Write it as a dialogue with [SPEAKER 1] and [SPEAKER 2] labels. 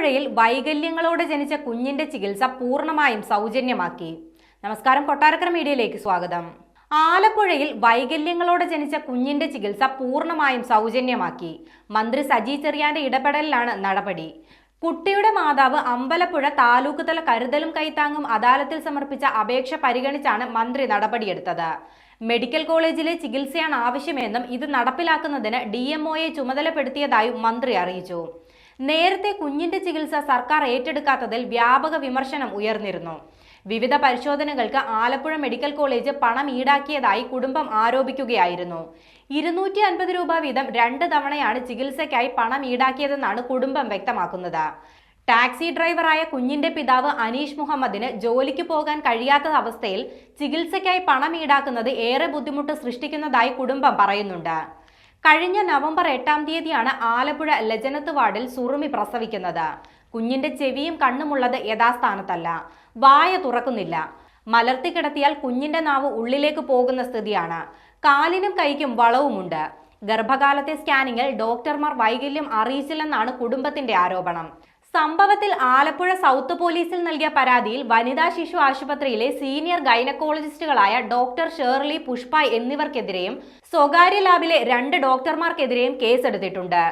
[SPEAKER 1] ആലപ്പുഴയിൽ വൈകല്യങ്ങളോടെ ജനിച്ച കുഞ്ഞിന്റെ ചികിത്സ പൂർണ്ണമായും സൗജന്യമാക്കി. നമസ്കാരം, കൊട്ടാരക്കര മീഡിയയിലേക്ക് സ്വാഗതം. ആലപ്പുഴയിൽ വൈകല്യങ്ങളോടെ ജനിച്ച കുഞ്ഞിന്റെ ചികിത്സ പൂർണ്ണമായും സൗജന്യമാക്കി. മന്ത്രി സജി ചെറിയാന്റെ ഇടപെടലിലാണ് നടപടി. കുട്ടിയുടെ മാതാവ് അമ്പലപ്പുഴ താലൂക്ക് തല കരുതലും കൈത്താങ്ങും അദാലത്തിൽ സമർപ്പിച്ച അപേക്ഷ പരിഗണിച്ചാണ് മന്ത്രി നടപടിയെടുത്തത്. മെഡിക്കൽ കോളേജിലെ ചികിത്സയാണ് ആവശ്യമെന്നും ഇത് നടപ്പിലാക്കുന്നതിന് DMOയെ ചുമതലപ്പെടുത്തിയതായും മന്ത്രി അറിയിച്ചു. നേരത്തെ കുഞ്ഞിന്റെ ചികിത്സ സർക്കാർ ഏറ്റെടുക്കാത്തതിൽ വ്യാപക വിമർശനം ഉയർന്നിരുന്നു. വിവിധ പരിശോധനകൾക്ക് ആലപ്പുഴ മെഡിക്കൽ കോളേജ് പണം ഈടാക്കിയതായി കുടുംബം ആരോപിക്കുകയായിരുന്നു. 250 രൂപ വീതം 2 തവണയാണ് ചികിത്സയ്ക്കായി പണം ഈടാക്കിയതെന്നാണ് കുടുംബം വ്യക്തമാക്കുന്നത്. ടാക്സി ഡ്രൈവറായ കുഞ്ഞിന്റെ പിതാവ് അനീഷ് മുഹമ്മദിന് ജോലിക്ക് പോകാൻ കഴിയാത്ത അവസ്ഥയിൽ ചികിത്സയ്ക്കായി പണം ഈടാക്കുന്നത് ഏറെ ബുദ്ധിമുട്ട് സൃഷ്ടിക്കുന്നതായി കുടുംബം പറയുന്നുണ്ട്. കഴിഞ്ഞ നവംബർ 8-ാം തീയതിയാണ് ആലപ്പുഴ ലജനത്ത് വാർഡിൽ സുറുമി പ്രസവിക്കുന്നത്. കുഞ്ഞിന്റെ ചെവിയും കണ്ണുമുള്ളത് യഥാസ്ഥാനത്തല്ല, വായ തുറക്കുന്നില്ല. മലർത്തി കിടത്തിയാൽ കുഞ്ഞിന്റെ നാവ് ഉള്ളിലേക്ക് പോകുന്ന സ്ഥിതിയാണ്. കാലിനും കൈക്കും വളവുമുണ്ട്. ഗർഭകാലത്തെ സ്കാനിങ്ങിൽ ഡോക്ടർമാർ വൈകല്യം അറിയിച്ചില്ലെന്നാണ് കുടുംബത്തിന്റെ ആരോപണം. സംഭവത്തിൽ ആലപ്പുഴ സൗത്ത് പോലീസിൽ നൽകിയ പരാതിയിൽ വനിതാ ശിശു ആശുപത്രിയിലെ സീനിയർ ഗൈനക്കോളജിസ്റ്റുകളായ ഡോക്ടർ ഷേർലി, പുഷ്പ എന്നിവർക്കെതിരെയും സ്വകാര്യ ലാബിലെ 2 ഡോക്ടർമാർക്കെതിരെയും കേസെടുത്തിട്ടുണ്ട്.